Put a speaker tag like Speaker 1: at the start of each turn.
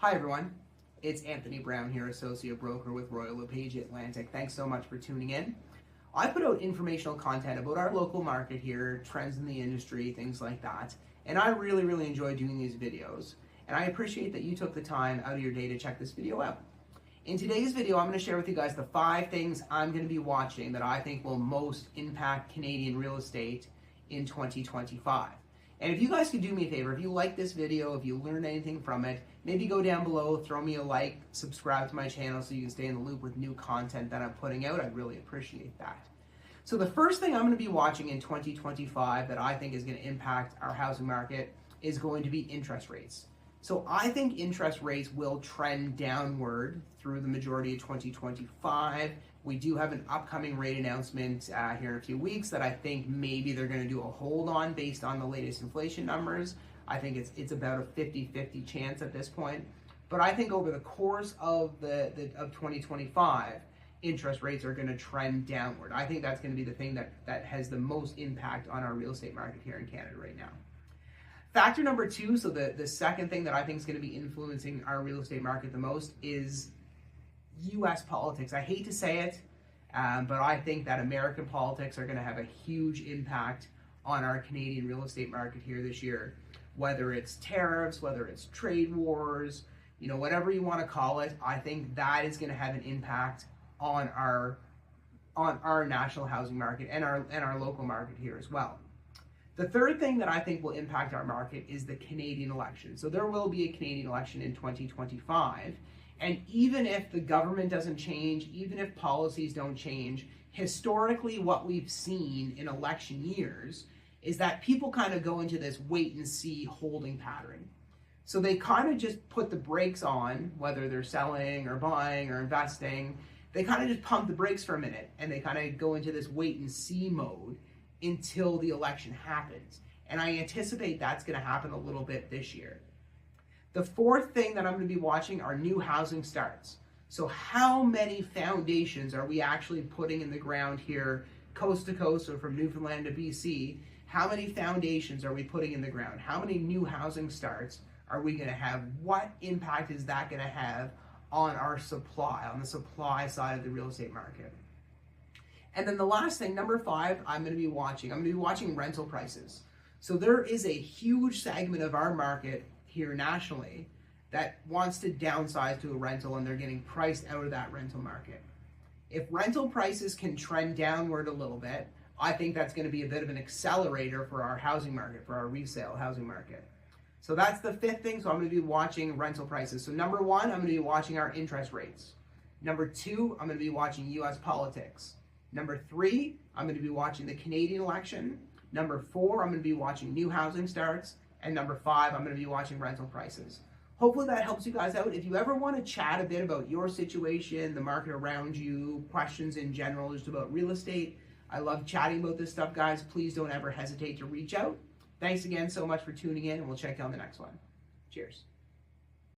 Speaker 1: Hi everyone, it's Anthony Brown here, Associate Broker with Royal LePage Atlantic. Thanks so much for tuning in. I put out informational content about our local market here, trends in the industry, things like that, and I really enjoy doing these videos. And I appreciate that you took the time out of your day to check this video out. In today's video, I'm going to share with you guys the 5 things I'm going to be watching that I think will most impact Canadian real estate in 2025. And if you guys could do me a favor, if you like this video, if you learned anything from it, maybe go down below, throw me a like, subscribe to my channel so you can stay in the loop with new content that I'm putting out. I'd really appreciate that. So the first thing I'm going to be watching in 2025 that I think is going to impact our housing market is going to be interest rates. So I think interest rates will trend downward through the majority of 2025. We do have an upcoming rate announcement here in a few weeks that I think maybe they're going to do a hold on based on the latest inflation numbers. I think it's about a 50-50 chance at this point. But I think over the course of 2025, interest rates are going to trend downward. I think that's going to be the thing that has the most impact on our real estate market here in Canada right now. Factor number 2, so the second thing that I think is going to be influencing our real estate market the most is U.S. politics. I hate to say it, but I think that American politics are going to have a huge impact on our Canadian real estate market here this year. Whether it's tariffs, whether it's trade wars, whatever you want to call it, I think that is going to have an impact on our national housing market and our local market here as well. The third thing that I think will impact our market is the Canadian election. So there will be a Canadian election in 2025. And even if the government doesn't change, even if policies don't change, historically what we've seen in election years is that people kind of go into this wait and see holding pattern. So they kind of just put the brakes on, whether they're selling or buying or investing, they kind of just pump the brakes for a minute and they kind of go into this wait and see mode until the election happens. And I anticipate that's going to happen a little bit this year. The fourth thing that I'm going to be watching are new housing starts. So how many foundations are we actually putting in the ground here, coast to coast, or from Newfoundland to BC? How many foundations are we putting in the ground? How many new housing starts are we going to have? What impact is that going to have on our supply, on the supply side of the real estate market? And then the last thing, number 5, I'm going to be watching rental prices. So there is a huge segment of our market here nationally that wants to downsize to a rental and they're getting priced out of that rental market. If rental prices can trend downward a little bit, I think that's going to be a bit of an accelerator for our housing market, for our resale housing market. So that's the 5th thing. So I'm going to be watching rental prices. So number 1, I'm going to be watching our interest rates. Number 2, I'm going to be watching U.S. politics. Number 3, I'm going to be watching the Canadian election. Number 4, I'm going to be watching new housing starts. And number 5, I'm going to be watching rental prices. Hopefully that helps you guys out. If you ever want to chat a bit about your situation, the market around you, questions in general, just about real estate, I love chatting about this stuff, guys. Please don't ever hesitate to reach out. Thanks again so much for tuning in, and we'll check you on the next one. Cheers.